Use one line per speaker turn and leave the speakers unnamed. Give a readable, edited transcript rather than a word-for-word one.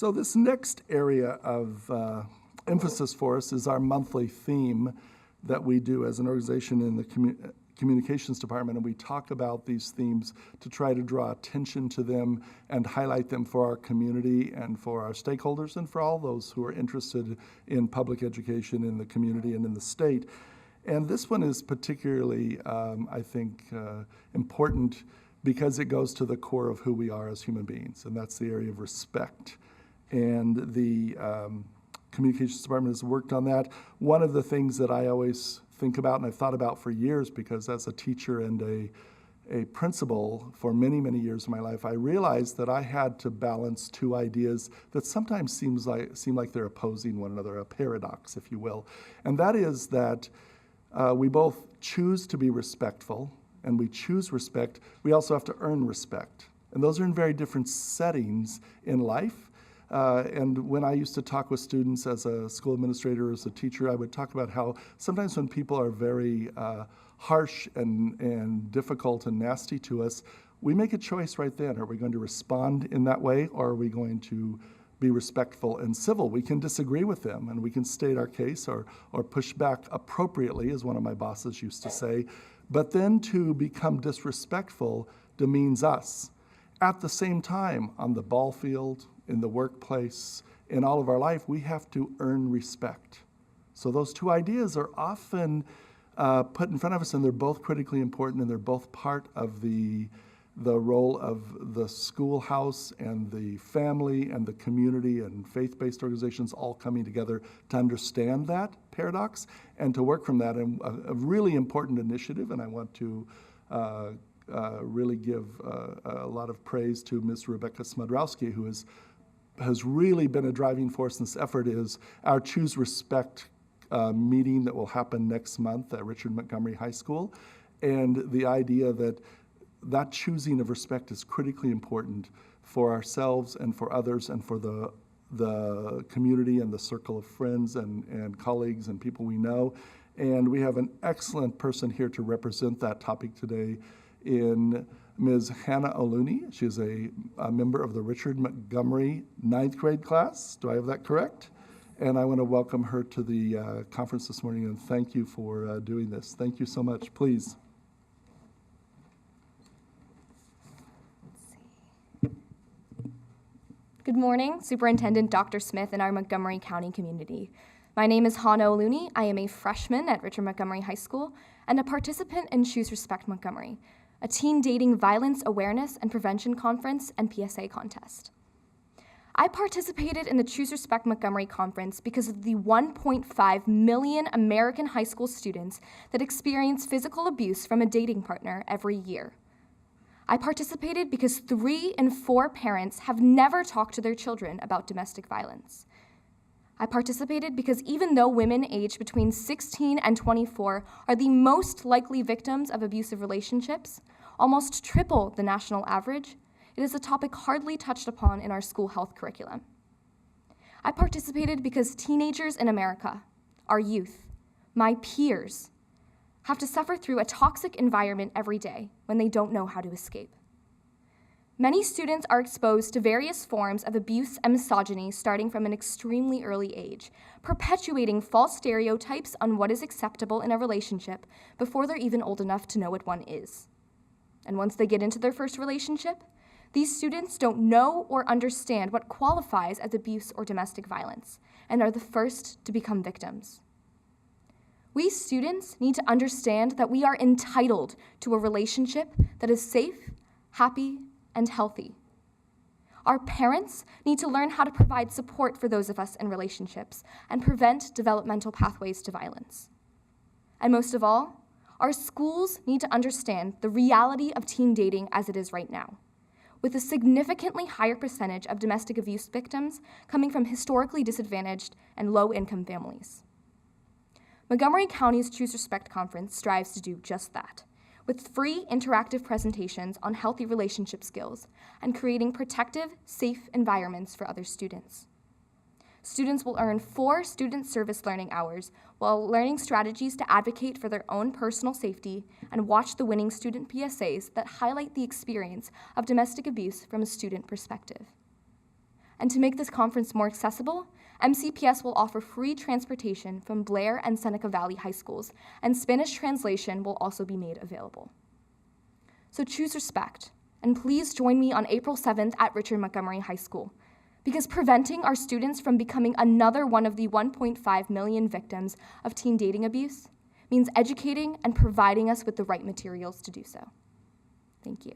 So this next area of emphasis for us is our monthly theme that we do as an organization in the communications department, and we talk about these themes to try to draw attention to them and highlight them for our community and for our stakeholders and for all those who are interested in public education in the community and in the state. And this one is particularly, I think, important because it goes to the core of who we are as human beings, and that's the area of respect. And the communications department has worked on that. One of the things that I always think about, and I've thought about for years, because as a teacher and a principal for many, many years of my life, I realized that I had to balance two ideas that sometimes seem like they're opposing one another, a paradox, if you will. And that is that we both choose to be respectful, and we choose respect. We also have to earn respect. And those are in very different settings in life. And when I used to talk with students as a school administrator, as a teacher, I would talk about how sometimes when people are very harsh and difficult and nasty to us, we make a choice right then. Are we going to respond in that way, or are we going to be respectful and civil? We can disagree with them, and we can state our case or push back appropriately, as one of my bosses used to say. But then to become disrespectful demeans us. At the same time, on the ball field, in the workplace, in all of our life, we have to earn respect. So those two ideas are often put in front of us, and they're both critically important, and they're both part of the role of the schoolhouse and the family and the community and faith-based organizations all coming together to understand that paradox and to work from that. And a really important initiative, and I want to really give a lot of praise to Ms. Rebecca Smudrowski, who has really been a driving force in this effort, is our Choose Respect meeting that will happen next month at Richard Montgomery High School. And the idea that choosing of respect is critically important for ourselves and for others and for the community and the circle of friends and colleagues and people we know. And we have an excellent person here to represent that topic today in Ms. Hana Oluni. She is a member of the Richard Montgomery 9th grade class. Do I have that correct? And I want to welcome her to the conference this morning, and thank you for doing this. Thank you so much. Please.
Good morning, Superintendent Dr. Smith and our Montgomery County community. My name is Hana Oluni. I am a freshman at Richard Montgomery High School and a participant in Choose Respect Montgomery, a teen dating violence awareness and prevention conference and PSA contest. I participated in the Choose Respect Montgomery conference because of the 1.5 million American high school students that experience physical abuse from a dating partner every year. I participated because 3 in 4 parents have never talked to their children about domestic violence. I participated because even though women aged between 16 and 24 are the most likely victims of abusive relationships, almost triple the national average, it is a topic hardly touched upon in our school health curriculum. I participated because teenagers in America, our youth, my peers, have to suffer through a toxic environment every day when they don't know how to escape. Many students are exposed to various forms of abuse and misogyny starting from an extremely early age, perpetuating false stereotypes on what is acceptable in a relationship before they're even old enough to know what one is. And once they get into their first relationship, these students don't know or understand what qualifies as abuse or domestic violence and are the first to become victims. We students need to understand that we are entitled to a relationship that is safe, happy, and healthy. Our parents need to learn how to provide support for those of us in relationships and prevent developmental pathways to violence. And most of all, our schools need to understand the reality of teen dating as it is right now, with a significantly higher percentage of domestic abuse victims coming from historically disadvantaged and low-income families. Montgomery County's Choose Respect Conference strives to do just that, with free interactive presentations on healthy relationship skills and creating protective, safe environments for other students. Students will earn 4 student service learning hours while learning strategies to advocate for their own personal safety and watch the winning student PSAs that highlight the experience of domestic abuse from a student perspective. And to make this conference more accessible, MCPS will offer free transportation from Blair and Seneca Valley High Schools, and Spanish translation will also be made available. So choose respect, and please join me on April 7th at Richard Montgomery High School, because preventing our students from becoming another one of the 1.5 million victims of teen dating abuse means educating and providing us with the right materials to do so. Thank you.